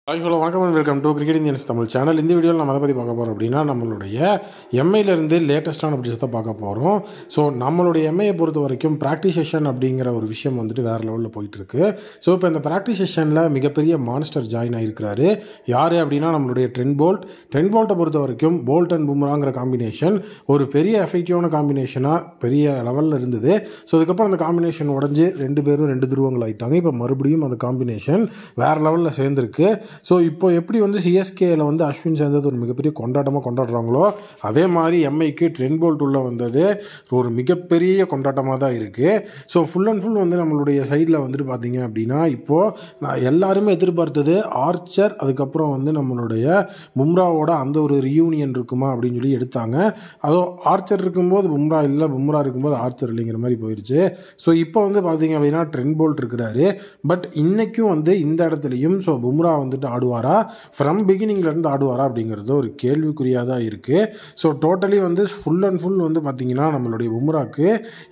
Hi hello வணக்கம் and welcome to cricket Indians Tamil channel. இந்த வீடியோவில் நம்ம அதை பற்றி பார்க்க போகிறோம் அப்படின்னா நம்மளுடைய எம்ஐலேருந்து லேட்டஸ்ட்டான அப்டேட்ஸ் தான் பார்க்க போகிறோம். ஸோ நம்மளுடைய எம்ஐயை பொறுத்த வரைக்கும் ப்ராக்டிஸ் செஷன் அப்படிங்கிற ஒரு விஷயம் வந்துட்டு வேறு லெவலில் போயிட்டுருக்கு. ஸோ இப்போ இந்த ப்ராக்டிஸ் செஷனில் மிகப்பெரிய மான்ஸ்டர் ஜாயின் ஆகிருக்கிறாரு. யார் அப்படின்னா நம்மளுடைய ட்ரெண்ட் போல்ட்டை பொறுத்த வரைக்கும் போல்ட் அண்ட் பும்ராங்கிற காம்பினேஷன் ஒரு பெரிய எஃபெக்டிவான காம்பினேஷனாக பெரிய லெவலில் இருந்தது. ஸோ அதுக்கப்புறம் அந்த காம்பினேஷன் உடஞ்சி ரெண்டு பேரும் ரெண்டு துருவங்கள் ஆகிட்டாங்க. இப்போ மறுபடியும் அந்த காம்பினேஷன் வேறு லெவலில் சேர்ந்துருக்கு. ஸோ இப்போ எப்படி வந்து சிஎஸ்கேயில் வந்து அஸ்வின் சேர்ந்தது ஒரு மிகப்பெரிய கொண்டாட்டமாக கொண்டாடுறாங்களோ அதே மாதிரி எம்ஐக்கு ட்ரெண்ட் போல்ட் உள்ள வந்தது ஒரு மிகப்பெரிய கொண்டாட்டமாக தான் இருக்குது. ஸோ ஃபுல் அண்ட் ஃபுல் வந்து நம்மளுடைய சைடில் வந்துட்டு பார்த்தீங்க அப்படின்னா இப்போது எல்லாருமே எதிர்பார்த்தது ஆர்ச்சர், அதுக்கப்புறம் வந்து நம்மளுடைய பும்ராவோட அந்த ஒரு ரியூனியன் இருக்குமா அப்படின்னு சொல்லி எடுத்தாங்க. அதோ ஆர்ச்சர் இருக்கும்போது பும்ரா இல்லை, பும்ரா இருக்கும்போது ஆர்ச்சர் இல்லைங்கிற மாதிரி போயிடுச்சு. ஸோ இப்போ வந்து பார்த்தீங்க அப்படின்னா ட்ரெண்ட் போல்ட் இருக்கிறாரு. பட் இன்றைக்கும் வந்து இந்த இடத்துலையும் ஸோ பும்ரா வந்துட்டு ஆடுவாரா, ஃப்ரம் பிகினிங்லேருந்து ஆடுவாரா அப்படிங்கிறது ஒரு கேள்விக்குறியாக தான் இருக்குது. ஸோ டோட்டலி வந்து ஃபுல் அண்ட் ஃபுல் வந்து பார்த்திங்கன்னா நம்மளுடைய பும்ராக்கு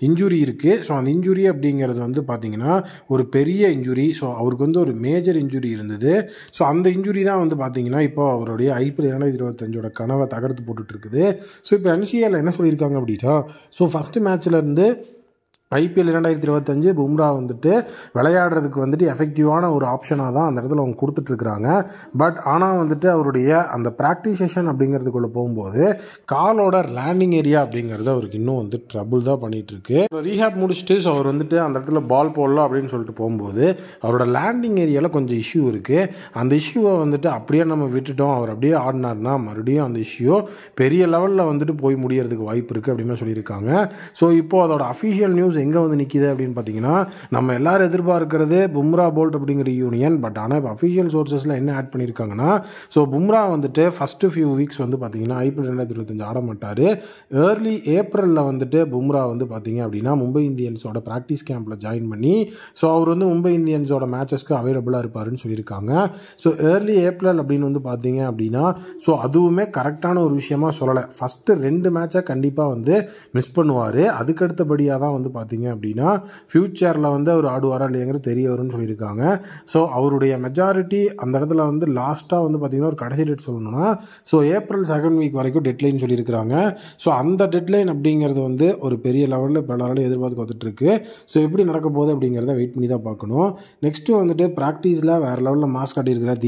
இன்ஜுரி இருக்குது. ஸோ அந்த இன்ஜுரி அப்படிங்கிறது வந்து பார்த்திங்கன்னா ஒரு பெரிய இன்ஜுரி. ஸோ அவருக்கு வந்து ஒரு மேஜர் இன்ஜுரி இருந்தது. ஸோ அந்த இன்ஜுரி தான் வந்து பார்த்திங்கன்னா இப்போ அவருடைய ஐபிஎல் 2025 கனவை தகர்த்து போட்டுட்ருக்குது. ஸோ இப்போ என்சிஏல என்ன சொல்லியிருக்காங்க அப்படின்னா ஸோ ஃபஸ்ட்டு மேட்ச்லேருந்து ஐபிஎல் 2025 பும்ரா வந்துட்டு விளையாடுறதுக்கு வந்துட்டு எஃபெக்டிவான ஒரு ஆப்ஷனாக தான் அந்த இடத்துல அவங்க கொடுத்துட்ருக்குறாங்க. பட் ஆனால் வந்துட்டு அவருடைய அந்த ப்ராக்டிஸ் செஷன் அப்படிங்கிறதுக்குள்ளே போகும்போது காலோட லேண்டிங் ஏரியா அப்படிங்கிறது அவருக்கு இன்னும் வந்து ட்ரபுள் தான் பண்ணிகிட்ருக்கு. ரீஹேப் முடிச்சுட்டு ஸோ அவர் வந்துட்டு அந்த இடத்துல பால் போடலாம் அப்படின்னு சொல்லிட்டு போகும்போது அவரோட லேண்டிங் ஏரியாவில் கொஞ்சம் இஷ்யூ இருக்குது. அந்த இஷ்யூவை வந்துட்டு அப்படியே நம்ம விட்டுட்டோம், அவர் அப்படியே ஆடினார்னா மறுபடியும் அந்த இஷ்யூ பெரிய லெவலில் வந்துட்டு போய் முடியறதுக்கு வாய்ப்பு இருக்குது அப்படின்னு சொல்லியிருக்காங்க. ஸோ இப்போது அதோட அஃபிஷியல் நியூஸ் எங்கே வந்து நிற்கிது அப்படின்னு பார்த்தீங்கன்னா நம்ம எல்லாரும் எதிர்பார்க்கிறது பும்ரா போல்ட் அப்படிங்கிற யூனியன். பட் ஆனால் இப்போ அஃபிஷியல் சோர்சஸில் என்ன ஆட் பண்ணியிருக்காங்கன்னா ஸோ பும்ரா வந்துட்டு ஃபஸ்ட்டு ஃபியூ வீக்ஸ் வந்து பார்த்தீங்கன்னா ஐபிஎல் 2025 ஆட மாட்டார். ஏர்லி ஏப்ரலில் வந்துட்டு பும்ரா வந்து பார்த்தீங்க அப்படின்னா மும்பை இந்தியன்ஸோட ப்ராக்டிஸ் கேம்பில் ஜாயின் பண்ணி ஸோ அவர் வந்து மும்பை இந்தியன்ஸோட மேட்சஸ்க்கு அவைலபிளாக இருப்பாருன்னு சொல்லியிருக்காங்க. ஸோ ஏர்லி ஏப்ரல் அப்படின்னு வந்து பார்த்தீங்க அப்படின்னா ஸோ அதுவுமே கரெக்டான ஒரு விஷயமா சொல்லலை. ஃபஸ்ட்டு 2 மேட்சை கண்டிப்பாக வந்து மிஸ் பண்ணுவார். அதுக்கடுத்தபடியாக தான் வந்து பார்த்தீங்க அப்படின்னா ஃபியூச்சரில் வந்து அவர் ஆடுவாரா இல்லையாங்கிறது தெரிய வரும்னு சொல்லியிருக்காங்க. ஸோ அவருடைய மெஜாரிட்டி அந்த இடத்துல வந்து லாஸ்ட்டாக வந்து பார்த்தீங்கன்னா ஒரு கடைசி டேட் சொல்லணும்னா ஸோ ஏப்ரல் 2nd வீக் வரைக்கும் டெட்லைன் சொல்லியிருக்கிறாங்க. ஸோ அந்த டெட்லைன் அப்படிங்கிறது வந்து ஒரு பெரிய லெவலில் இப்போ எல்லாராலும் எதிர்பார்த்து வந்துட்டுருக்கு. ஸோ எப்படி நடக்க போகுது அப்படிங்கிறத வெயிட் பண்ணி தான் பார்க்கணும். நெக்ஸ்ட்டு வந்துட்டு ப்ராக்டிஸில் வேறு லெவலில் மாஸ் காட்டியிருக்கிறார்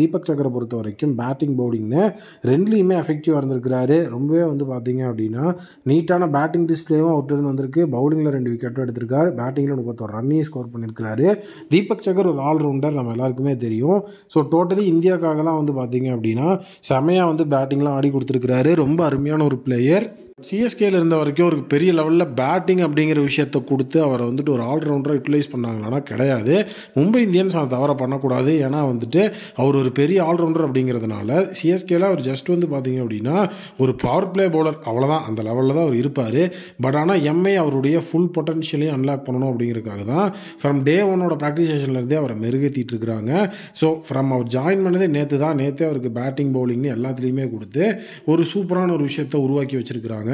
தீபக் சகரை பொறுத்த வரைக்கும் பேட்டிங் பவுலிங்னு ரெண்டுலேயுமே எஃபெக்டிவாக இருந்திருக்கிறாரு. ரொம்பவே வந்து பார்த்தீங்க அப்படின்னா நீட்டான பேட்டிங் டிஸ்பிளேவும் அவர்கிட்ட வந்திருக்கு. பவுலிங்கில் 2 விக்கெட்டும் எடுத்திருக்காரு. பேட்டிங்கில் 31 ரன்னையும் ஸ்கோர் பண்ணியிருக்கிறாரு. தீபக் சகர் ஒரு ஆல்ரவுண்டர், நம்ம எல்லாருக்குமே தெரியும். ஸோ டோட்டலி இந்தியாவுக்காகலாம் வந்து பார்த்தீங்க அப்படின்னா செமையாக வந்து பேட்டிங்லாம் ஆடி கொடுத்துருக்கிறாரு. ரொம்ப அருமையான ஒரு பிளேயர். சிஎஸ்கேயில் இருந்த வரைக்கும் ஒரு பெரிய லெவலில் பேட்டிங் அப்படிங்கிற விஷயத்தை கொடுத்து அவரை வந்துட்டு ஒரு ஆல்ரவுண்டராக யூட்டிலைஸ் பண்ணாங்களான்னா கிடையாது. மும்பை இந்தியன்ஸ் அதை தவற பண்ணக்கூடாது. ஏன்னா வந்துட்டு அவர் ஒரு பெரிய ஆல்ரவுண்டர் அப்படிங்கிறதுனால சிஎஸ்கேயில் அவர் ஜஸ்ட் வந்து பார்த்தீங்க அப்படின்னா ஒரு பவர் பிளே பவுலர் அவ்வளோதான், அந்த லெவலில் தான் அவர் இருப்பார். பட் ஆனால் எம்ஐ அவருடைய ஃபுல் பொட்டன்ஷியலையும் அன்லாக் பண்ணணும் அப்படிங்கிறதுக்காக தான் ஃப்ரம் டே 1 ப்ராக்டிஸ் செஷன்லேருந்தே அவரை மெருகேற்றிட்டு இருக்கிறாங்க. ஸோ ஃப்ரம் அவர் ஜாயின் பண்ணதே நேற்றே அவருக்கு பேட்டிங் பவுலிங்னு எல்லாத்துலேயுமே கொடுத்து ஒரு சூப்பரான ஒரு விஷயத்தை உருவாக்கி வச்சிருக்கிறாங்க.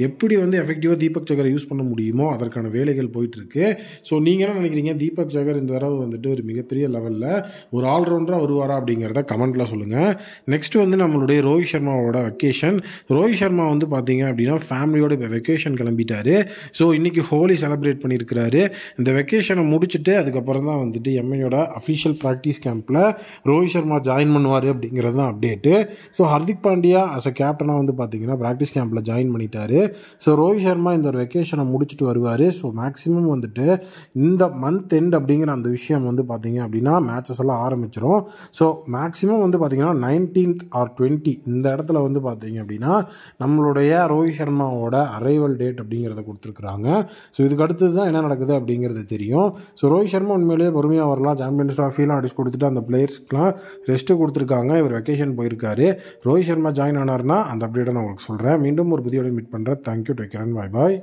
எப்படி வந்து எஃபெக்டிவாக தீபக் சகரை யூஸ் பண்ண முடியுமோ அதற்கான வேலைகள் போயிட்டுருக்கு. ஸோ நீங்கள் என்ன நினைக்கிறீங்க, தீபக் சகர் இந்த தடவை வந்துட்டு ஒரு மிகப்பெரிய லெவலில் ஒரு ஆல்ரவுண்டராக வருவாரா அப்படிங்கிறத கமெண்ட்டில் சொல்லுங்கள். நெக்ஸ்ட்டு வந்து நம்மளுடைய ரோஹித் சர்மாவோட வெக்கேஷன். ரோஹித் சர்மா வந்து பார்த்தீங்க அப்படின்னா ஃபேமிலியோட இப்போ வெக்கேஷன் கிளம்பிட்டாரு. ஸோ இன்றைக்கி ஹோலி செலிப்ரேட் பண்ணியிருக்கிறாரு. இந்த வெக்கேஷனை முடிச்சுட்டு அதுக்கப்புறம் தான் வந்துட்டு எம்ஐயோட அஃபிஷியல் ப்ராக்டிஸ் கேம்பில் ரோஹித் சர்மா ஜாயின் பண்ணுவார் அப்படிங்கிறது தான் update. So Hardik Pandya as a கேப்டனாக வந்து பார்த்தீங்கன்னா ப்ராக்டிஸ் கேம்பில் ஜாயின் பண்ணிட்டாரு. ஸோ ரோஹித் சர்மா இந்த ஒரு வெக்கேஷனை முடிச்சுட்டு வருவார். ஸோ மேக்ஸிமம் வந்துட்டு இந்த மந்த் எண்ட் அப்படிங்கிற அந்த விஷயம் வந்து பார்த்தீங்க அப்படின்னா மேட்சஸ் எல்லாம் ஆரம்பிச்சிடும். ஸோ மேக்ஸிமம் வந்து பார்த்தீங்கன்னா 19th or 20 இந்த இடத்துல வந்து பார்த்தீங்க அப்படின்னா நம்மளுடைய ரோஹித் சர்மாவோட அரைவல் டேட் அப்படிங்கிறத கொடுத்துருக்குறாங்க. ஸோ இதுக்கு அடுத்தது தான் என்ன நடக்குது அப்படிங்கிறது தெரியும். ஸோ ரோஹித் சர்மா உண்மையிலேயே பொறுமையாக வரலாம். சாம்பியன்ஸ் ட்ராஃபிலாம் அடிச்சு கொடுத்துட்டு அந்த பிளேயர்ஸ்க்குலாம் ரெஸ்ட்டு கொடுத்துருக்காங்க. இவர் வெக்கேஷன் போயிருக்காரு. ரோஹித் சர்மா ஜாயின் ஆனார்னா அந்த அப்டேட்டை நான் உங்களுக்கு சொல்கிறேன். மீண்டும் ஒரு புதியோட மீட் பண்ணுறேன். Thank you, take care and bye bye.